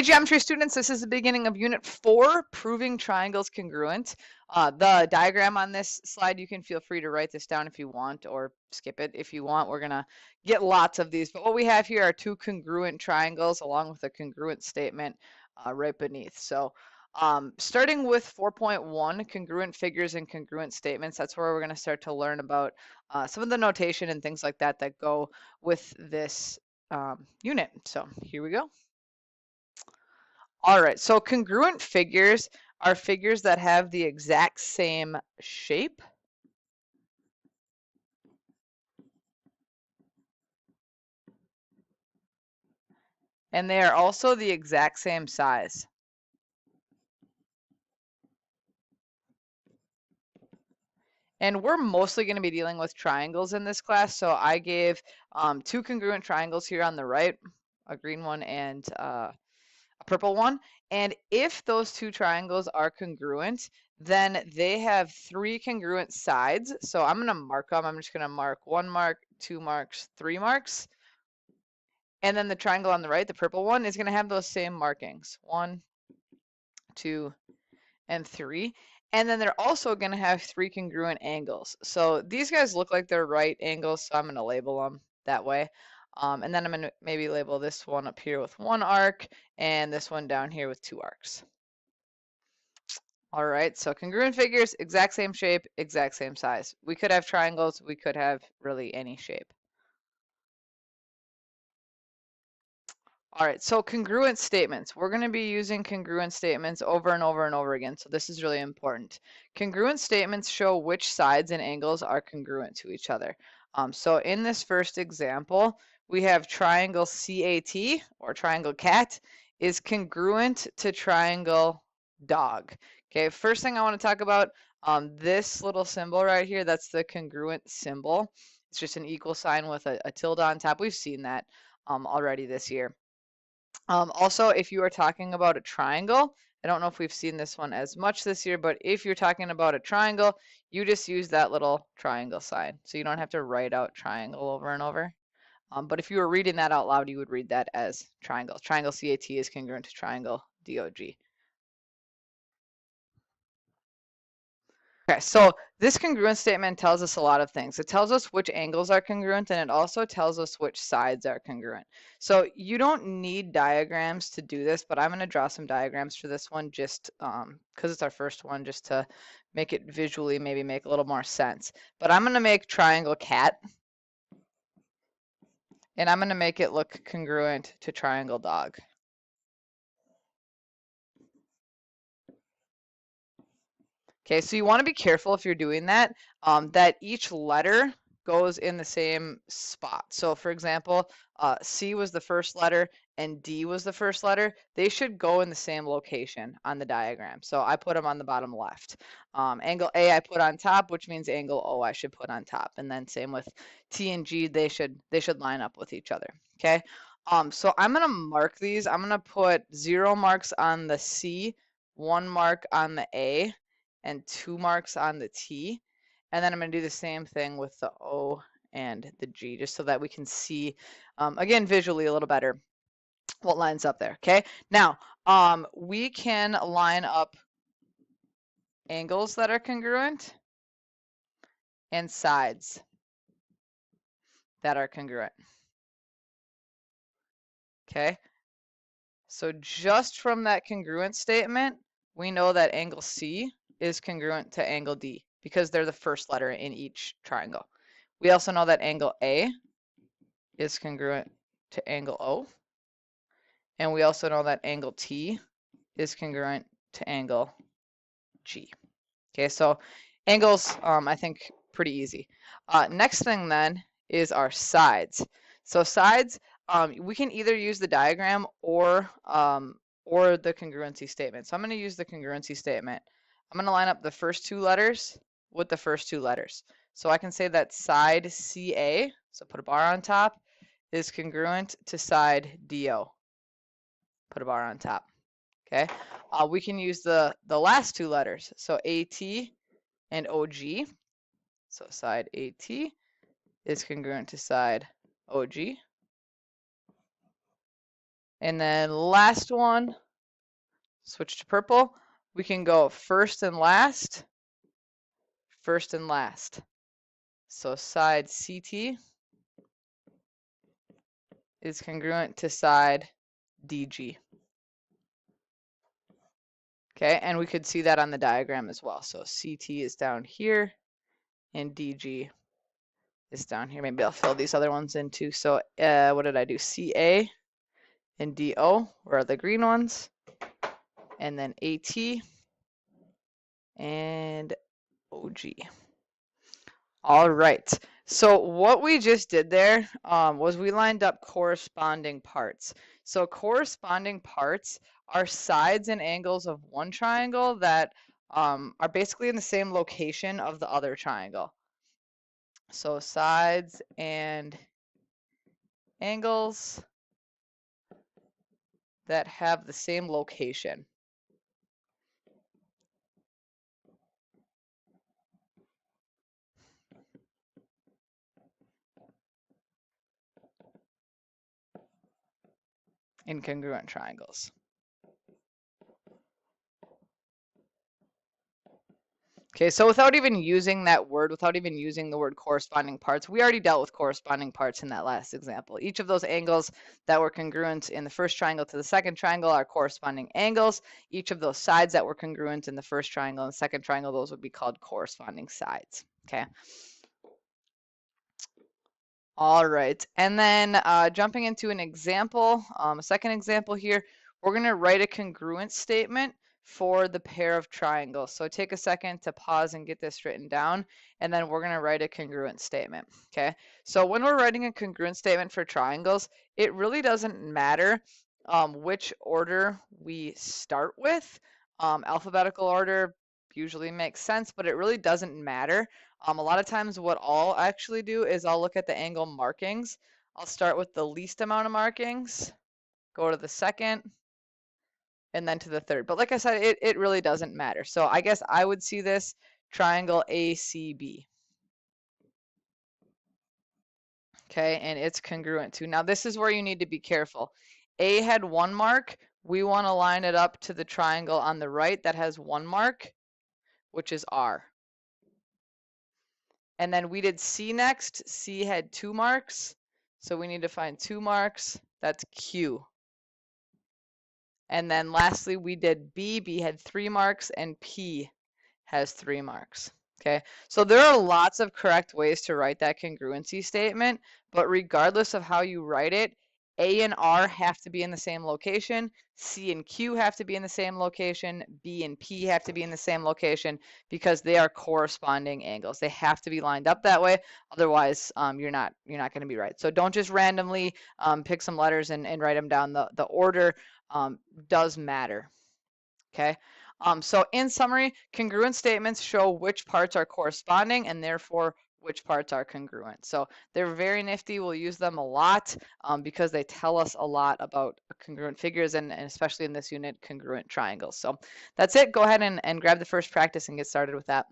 geometry students, this is the beginning of Unit 4, Proving Triangles Congruent. The diagram on this slide, you can feel free to write this down if you want, or skip it if you want. We're going to get lots of these, but what we have here are two congruent triangles along with a congruent statement right beneath. So starting with 4.1, congruent figures and congruent statements, that's where we're going to start to learn about some of the notation and things like that that go with this unit. So here we go. All right, so congruent figures are figures that have the exact same shape and they are also the exact same size. And we're mostly going to be dealing with triangles in this class, so I gave two congruent triangles here on the right, a green one and a purple one. And if those two triangles are congruent, then they have three congruent sides. So I'm going to mark them. I'm just going to mark 1 mark, 2 marks, 3 marks. And then the triangle on the right, the purple one, is going to have those same markings. 1, 2, and 3. And then they're also going to have 3 congruent angles. So these guys look like they're right angles, so I'm going to label them that way. And then I'm going to maybe label this one up here with 1 arc and this one down here with 2 arcs. All right, so congruent figures, exact same shape, exact same size. We could have triangles, we could have really any shape. All right, so congruent statements. We're going to be using congruent statements over and over and over again, so this is really important. Congruent statements show which sides and angles are congruent to each other. So in this first example, we have triangle CAT, or triangle cat, is congruent to triangle dog. Okay, first thing I want to talk about, this little symbol right here, that's the congruent symbol. It's just an equal sign with a tilde on top. We've seen that already this year. Also, if you are talking about a triangle, I don't know if we've seen this one as much this year, but if you're talking about a triangle, you just use that little triangle sign. So you don't have to write out triangle over and over. But if you were reading that out loud, you would read that as triangle. Triangle CAT is congruent to triangle DOG. Okay, so this congruent statement tells us a lot of things. It tells us which angles are congruent, and it also tells us which sides are congruent. So you don't need diagrams to do this, but I'm going to draw some diagrams for this one just because it's our first one, just to make it visually maybe make a little more sense. But I'm going to make triangle cat, and I'm going to make it look congruent to triangle dog. Okay, so you want to be careful if you're doing that, that each letter goes in the same spot. So for example, C was the first letter and D was the first letter. They should go in the same location on the diagram. So I put them on the bottom left. Angle A I put on top, which means angle O I should put on top. And then same with T and G, they should line up with each other. Okay. So I'm gonna mark these. I'm gonna put 0 marks on the C, 1 mark on the A, and 2 marks on the T. And then I'm going to do the same thing with the O and the G, just so that we can see, again, visually a little better what lines up there. Okay. Now, we can line up angles that are congruent and sides that are congruent. Okay. So just from that congruent statement, we know that angle C is congruent to angle D because they're the first letter in each triangle. We also know that angle A is congruent to angle O. And we also know that angle T is congruent to angle G. Okay, so angles, I think, pretty easy. Next thing then is our sides. So sides, we can either use the diagram or the congruency statement. So I'm going to use the congruency statement. I'm going to line up the first 2 letters with the first 2 letters. So I can say that side CA, so put a bar on top, is congruent to side DO. Put a bar on top. Okay. We can use the last 2 letters. So AT and OG. So side AT is congruent to side OG. And then last one, switch to purple. We can go first and last, first and last. So side CT is congruent to side DG. Okay, and we could see that on the diagram as well. So CT is down here and DG is down here. Maybe I'll fill these other ones in too. So what did I do? CA and DO were the green ones. And then AT and OG. All right. So what we just did there was we lined up corresponding parts. So corresponding parts are sides and angles of one triangle that are basically in the same location of the other triangle. So sides and angles that have the same location. In congruent triangles. Okay, so without even using that word, without even using the word corresponding parts, we already dealt with corresponding parts in that last example. Each of those angles that were congruent in the first triangle to the second triangle are corresponding angles. Each of those sides that were congruent in the first triangle and the second triangle, those would be called corresponding sides. Okay. All right, and then jumping into an example, a second example here, we're going to write a congruent statement for the pair of triangles. So take a second to pause and get this written down, and then we're going to write a congruent statement. Okay, so when we're writing a congruent statement for triangles, it really doesn't matter which order we start with. Alphabetical order usually makes sense, but it really doesn't matter. A lot of times what I'll actually do is I'll look at the angle markings. I'll start with the least amount of markings, go to the second, and then to the third. But like I said, it really doesn't matter. So I guess I would see this triangle ACB. Okay, and it's congruent to. Now this is where you need to be careful. A had one mark. We want to line it up to the triangle on the right that has one mark, which is R. And then we did C next. C had 2 marks. So we need to find 2 marks. That's Q. And then lastly, we did B. B had 3 marks and P has 3 marks. Okay, so there are lots of correct ways to write that congruency statement, but regardless of how you write it, A and R have to be in the same location, C and Q have to be in the same location, B and P have to be in the same location because they are corresponding angles. They have to be lined up that way, otherwise you're not going to be right. So don't just randomly pick some letters and write them down. The order does matter. Okay. So in summary, congruent statements show which parts are corresponding and therefore which parts are congruent. So they're very nifty. We'll use them a lot because they tell us a lot about congruent figures and especially in this unit, congruent triangles. So that's it. Go ahead and grab the first practice and get started with that.